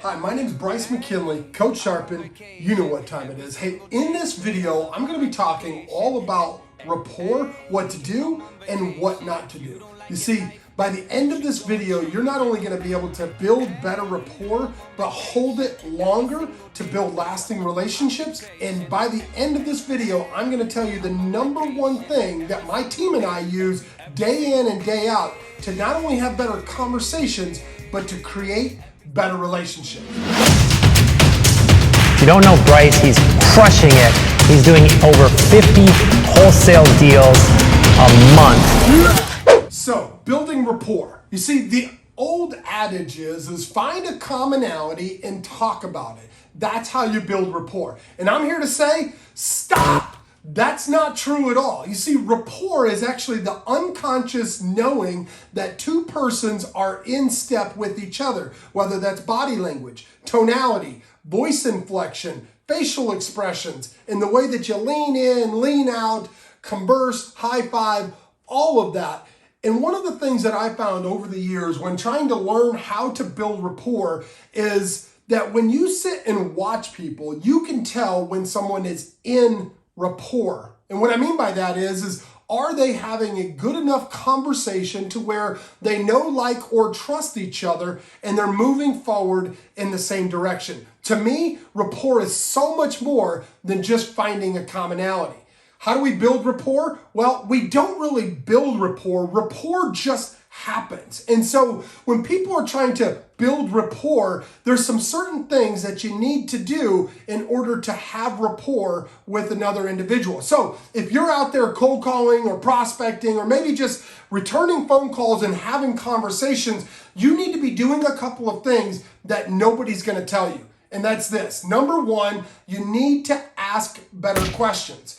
Hi, my name is Bryce McKinley, Coach Sharpen. You know what time it is. Hey, in this video, I'm going to be talking all about rapport, what to do, and what not to do. You see, by the end of this video, you're not only going to be able to build better rapport, but hold it longer to build lasting relationships. And by the end of this video, I'm going to tell you the number one thing that my team and I use day in and day out to not only have better conversations, but to create better relationships. If you don't know Bryce, he's crushing it. He's doing over 50 wholesale deals a month. So, building rapport. You see, the old adage is find a commonality and talk about it. That's how you build rapport. And I'm here to say, stop! That's not true at all. You see, rapport is actually the unconscious knowing that two persons are in step with each other, whether that's body language, tonality, voice inflection, facial expressions, and the way that you lean in, lean out, converse, high five, all of that. And one of the things that I found over the years when trying to learn how to build rapport is that when you sit and watch people, you can tell when someone is in rapport. And what I mean by that is are they having a good enough conversation to where they know, like, or trust each other and they're moving forward in the same direction? To me, rapport is so much more than just finding a commonality. How do we build rapport? Well, we don't really build rapport. Rapport just happens. And so when people are trying to build rapport, there's some certain things that you need to do in order to have rapport with another individual. So if you're out there cold calling or prospecting or maybe just returning phone calls and having conversations, you need to be doing a couple of things that nobody's going to tell you. And that's this. Number one, you need to ask better questions.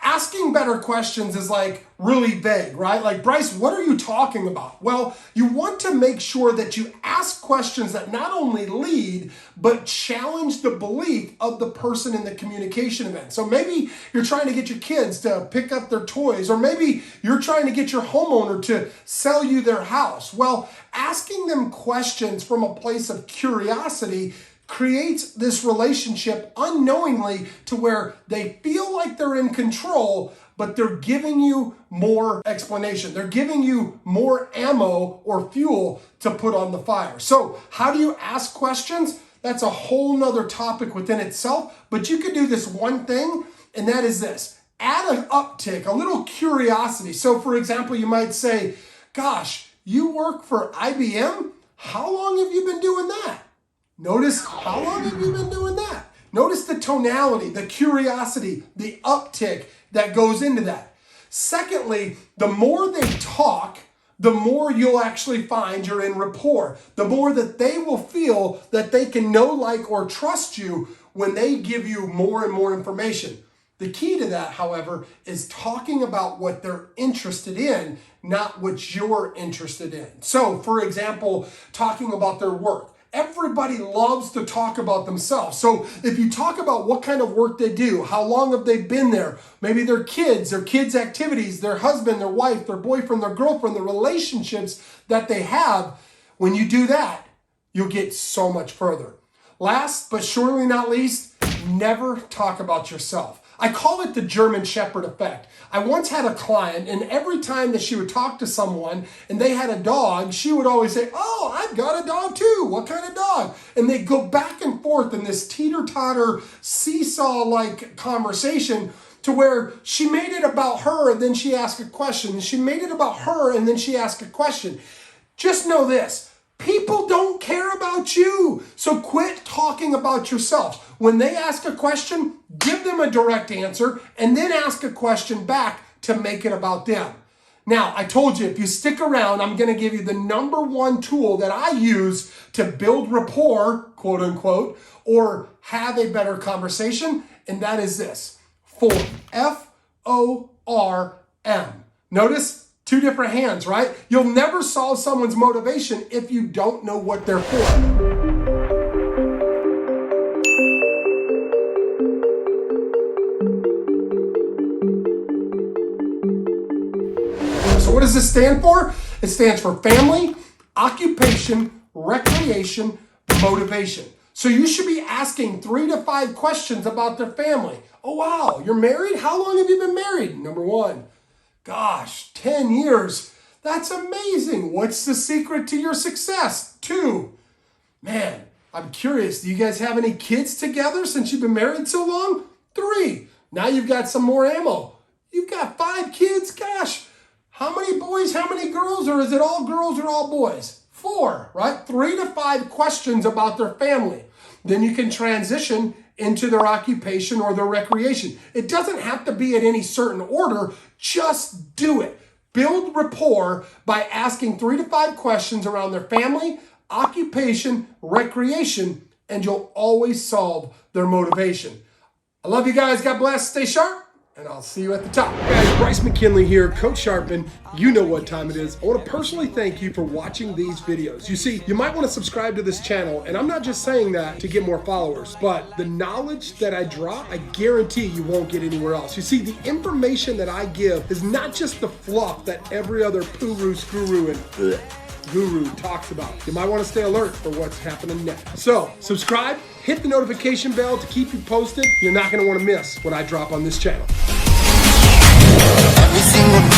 Asking better questions is like really vague, right? Like, Bryce, what are you talking about? Well, you want to make sure that you ask questions that not only lead, but challenge the belief of the person in the communication event. So maybe you're trying to get your kids to pick up their toys, or maybe you're trying to get your homeowner to sell you their house. Well, asking them questions from a place of curiosity creates this relationship unknowingly to where they feel like they're in control, but they're giving you more explanation. They're giving you more ammo or fuel to put on the fire. So how do you ask questions? That's a whole nother topic within itself, but you can do this one thing, and that is this. Add an uptick, a little curiosity. So for example, you might say, gosh, you work for IBM? How long have you been doing that? Notice, how long have you been doing that? Notice the tonality, the curiosity, the uptick that goes into that. Secondly, the more they talk, the more you'll actually find you're in rapport. The more that they will feel that they can know, like, or trust you when they give you more and more information. The key to that, however, is talking about what they're interested in, not what you're interested in. So, for example, talking about their work. Everybody loves to talk about themselves. So if you talk about what kind of work they do, how long have they been there, maybe their kids activities, their husband, their wife, their boyfriend, their girlfriend, the relationships that they have, when you do that, you'll get so much further. Last but surely not least, never talk about yourself. I call it the German Shepherd effect. I once had a client, and every time that she would talk to someone and they had a dog, she would always say, oh, I've got a dog too. What kind of dog? And they'd go back and forth in this teeter-totter, seesaw-like conversation to where she made it about her and then she asked a question. She made it about her and then she asked a question. Just know this. People don't care about you. So quit talking about yourself. When they ask a question, give them a direct answer and then ask a question back to make it about them. Now, I told you, if you stick around, I'm going to give you the number one tool that I use to build rapport, quote unquote, or have a better conversation. And that is this: FORM. F-O-R-M. Notice? Two different hands, right? You'll never solve someone's motivation if you don't know what they're for. So what does this stand for? It stands for family, occupation, recreation, motivation. So you should be asking 3 to 5 questions about their family. Oh, wow, you're married? How long have you been married? Number 1, gosh, 10 years. That's amazing. What's the secret to your success? 2, man, I'm curious. Do you guys have any kids together since you've been married so long? 3, now you've got some more ammo. You've got 5 kids? Gosh, how many boys, how many girls, or is it all girls or all boys? 4, right? 3 to 5 questions about their family. Then you can transition into their occupation or their recreation. It doesn't have to be in any certain order. Just do it. Build rapport by asking 3 to 5 questions around their family, occupation, recreation, and you'll always solve their motivation. I love you guys. God bless. Stay sharp. And I'll see you at the top. Hey guys, Bryce McKinley here, Coach Sharpen. You know what time it is. I want to personally thank you for watching these videos. You see, you might want to subscribe to this channel, and I'm not just saying that to get more followers, but the knowledge that I drop, I guarantee you won't get anywhere else. You see, the information that I give is not just the fluff that every other guru and guru talks about. You might want to stay alert for what's happening next. So, subscribe, hit the notification bell to keep you posted. You're not going to want to miss what I drop on this channel. Every single